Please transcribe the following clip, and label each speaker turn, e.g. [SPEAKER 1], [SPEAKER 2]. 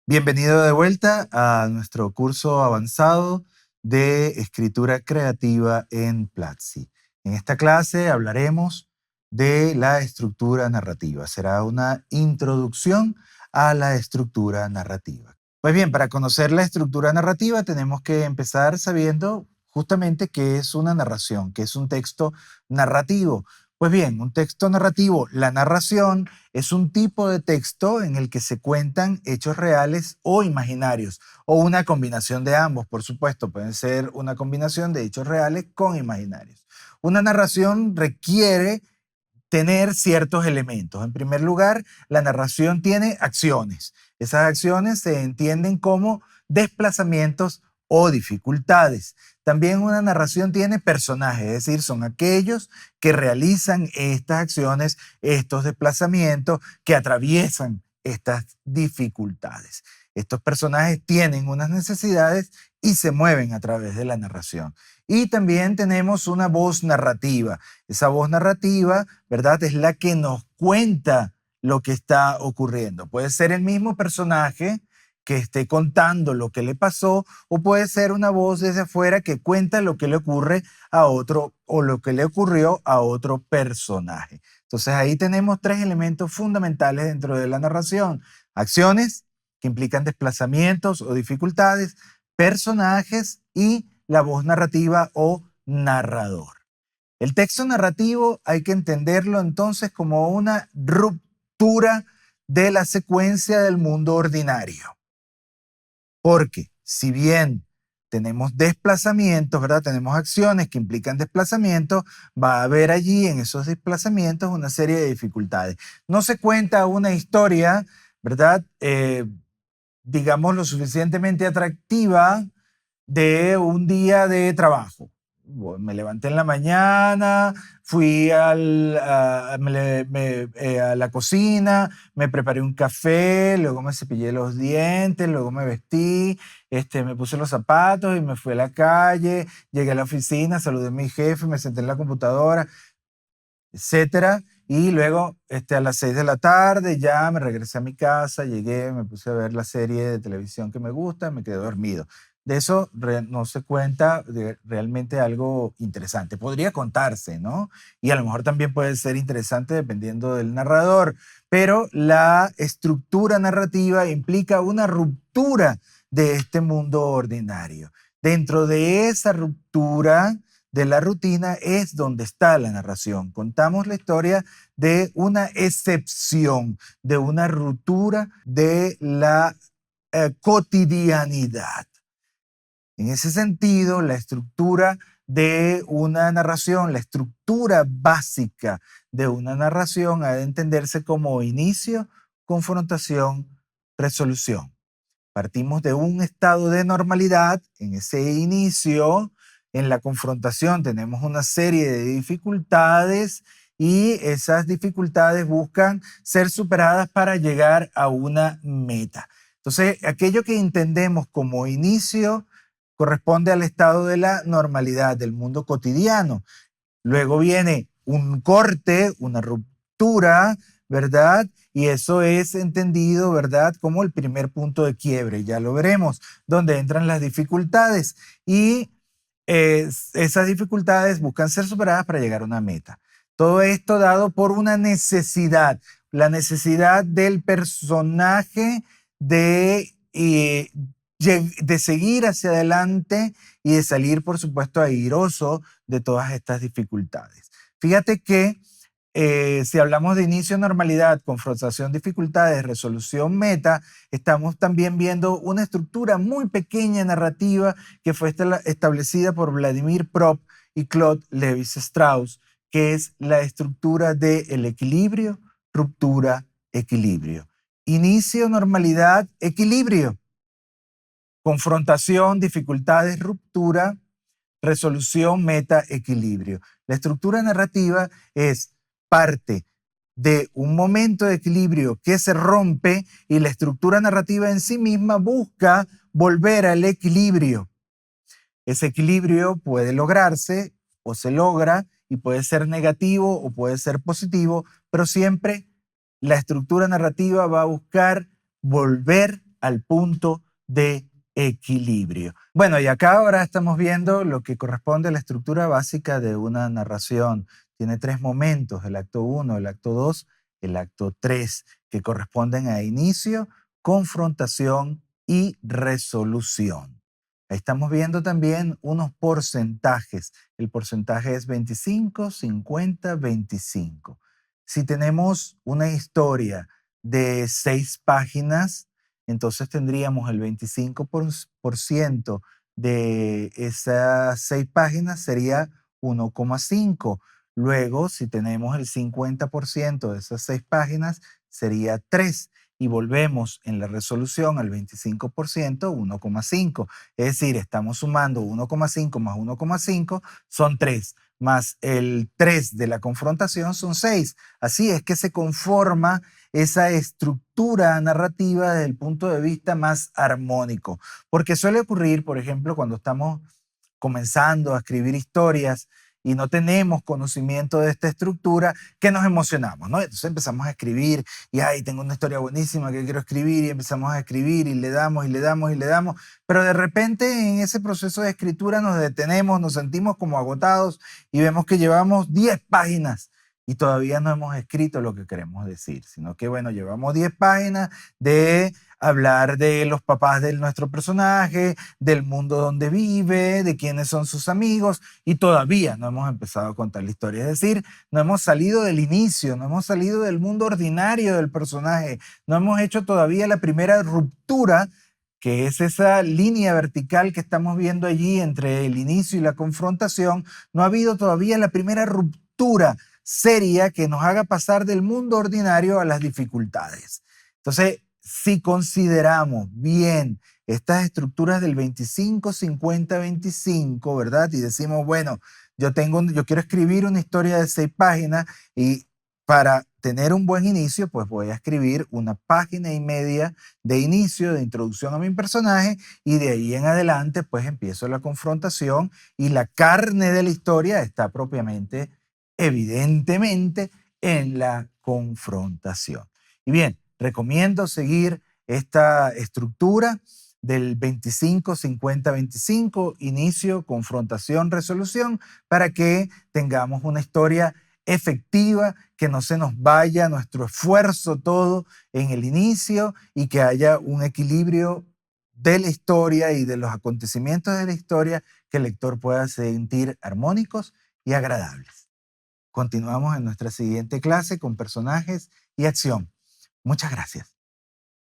[SPEAKER 1] Bienvenido de vuelta a nuestro curso avanzado de escritura creativa en Platzi. En esta clase hablaremos de la estructura narrativa. Será una introducción a la estructura narrativa. Pues bien, para conocer la estructura narrativa tenemos que empezar sabiendo justamente qué es una narración, qué es un texto narrativo. Pues bien, un texto narrativo, la narración, es un tipo de texto en el que se cuentan hechos reales o imaginarios, o una combinación de ambos, por supuesto. Pueden ser una combinación de hechos reales con imaginarios. Una narración requiere tener ciertos elementos. En primer lugar, la narración tiene acciones. Esas acciones se entienden como desplazamientos o dificultades. También una narración tiene personajes, es decir, son aquellos que realizan estas acciones, estos desplazamientos, que atraviesan estas dificultades. Estos personajes tienen unas necesidades y se mueven a través de la narración. Y también tenemos una voz narrativa. Esa voz narrativa, ¿verdad? Es la que nos cuenta lo que está ocurriendo. Puede ser el mismo personaje que esté contando lo que le pasó, o puede ser una voz desde afuera que cuenta lo que le ocurre a otro o lo que le ocurrió a otro personaje. Entonces ahí tenemos tres elementos fundamentales dentro de la narración: acciones que implican desplazamientos o dificultades, personajes y la voz narrativa o narrador. El texto narrativo hay que entenderlo entonces como una ruptura de la secuencia del mundo ordinario. Porque si bien tenemos desplazamientos, ¿verdad? Tenemos acciones que implican desplazamientos, va a haber allí en esos desplazamientos una serie de dificultades. No se cuenta una historia, ¿verdad? Digamos, lo suficientemente atractiva de un día de trabajo. Me levanté en la mañana, fui a la cocina, me preparé un café, luego me cepillé los dientes, luego me vestí, me puse los zapatos y me fui a la calle, llegué a la oficina, saludé a mi jefe, me senté en la computadora, etcétera. Y luego, a las 6 de la tarde, ya me regresé a mi casa, llegué, me puse a ver la serie de televisión que me gusta, me quedé dormido. De eso no se cuenta realmente algo interesante. Podría contarse, ¿no? Y a lo mejor también puede ser interesante dependiendo del narrador, pero la estructura narrativa implica una ruptura de este mundo ordinario. Dentro de esa ruptura de la rutina es donde está la narración. Contamos la historia de una excepción, de una ruptura de la cotidianidad. En ese sentido, la estructura de una narración, la estructura básica de una narración ha de entenderse como inicio, confrontación, resolución. Partimos de un estado de normalidad en ese inicio. En la confrontación tenemos una serie de dificultades y esas dificultades buscan ser superadas para llegar a una meta. Entonces, aquello que entendemos como inicio corresponde al estado de la normalidad del mundo cotidiano. Luego viene un corte, una ruptura, ¿verdad? Y eso es entendido, ¿verdad? Como el primer punto de quiebre, ya lo veremos, donde entran las dificultades y esas dificultades buscan ser superadas para llegar a una meta. Todo esto dado por una necesidad, la necesidad del personaje de seguir hacia adelante y de salir, por supuesto, airoso de todas estas dificultades. Fíjate que si hablamos de inicio, normalidad, confrontación, dificultades, resolución, meta, estamos también viendo una estructura muy pequeña narrativa que fue establecida por Vladimir Prop y Claude Lévi-Strauss, que es la estructura del equilibrio, ruptura, equilibrio. Inicio, normalidad, equilibrio. Confrontación, dificultades, ruptura, resolución, meta, equilibrio. La estructura narrativa es parte de un momento de equilibrio que se rompe y la estructura narrativa en sí misma busca volver al equilibrio. Ese equilibrio puede lograrse o se logra y puede ser negativo o puede ser positivo, pero siempre la estructura narrativa va a buscar volver al punto de equilibrio. Bueno, y acá ahora estamos viendo lo que corresponde a la estructura básica de una narración. Tiene tres momentos: el acto 1, el acto 2, el acto 3, que corresponden a inicio, confrontación y resolución. Ahí estamos viendo también unos porcentajes. El porcentaje es 25, 50, 25. Si tenemos una historia de 6 páginas, entonces tendríamos el 25% de esas 6 páginas sería 1,5. Luego, si tenemos el 50% de esas 6 páginas, sería 3. Y volvemos en la resolución al 25%, 1,5. Es decir, estamos sumando 1,5 más 1,5 son 3, más el 3 de la confrontación son 6. Así es que se conforma esa estructura narrativa desde el punto de vista más armónico. Porque suele ocurrir, por ejemplo, cuando estamos comenzando a escribir historias y no tenemos conocimiento de esta estructura, que nos emocionamos, ¿no? Entonces empezamos a escribir y, ay, tengo una historia buenísima que quiero escribir, y empezamos a escribir y le damos y le damos y le damos, pero de repente en ese proceso de escritura nos detenemos, nos sentimos como agotados y vemos que llevamos 10 páginas y todavía no hemos escrito lo que queremos decir, sino que, bueno, llevamos 10 páginas de hablar de los papás de nuestro personaje, del mundo donde vive, de quiénes son sus amigos, y todavía no hemos empezado a contar la historia. Es decir, no hemos salido del inicio, no hemos salido del mundo ordinario del personaje, no hemos hecho todavía la primera ruptura, que es esa línea vertical que estamos viendo allí entre el inicio y la confrontación. No ha habido todavía la primera ruptura seria que nos haga pasar del mundo ordinario a las dificultades. Entonces, si consideramos bien estas estructuras del 25, 50, 25, ¿verdad? Y decimos, bueno, yo quiero escribir una historia de 6 páginas y para tener un buen inicio, pues voy a escribir una página y media de inicio, de introducción a mi personaje, y de ahí en adelante, pues empiezo la confrontación y la carne de la historia está propiamente, evidentemente, en la confrontación. Y bien, recomiendo seguir esta estructura del 25, 50, 25, inicio, confrontación, resolución, para que tengamos una historia efectiva, que no se nos vaya nuestro esfuerzo todo en el inicio y que haya un equilibrio de la historia y de los acontecimientos de la historia que el lector pueda sentir armónicos y agradables. Continuamos en nuestra siguiente clase con personajes y acción. Muchas gracias.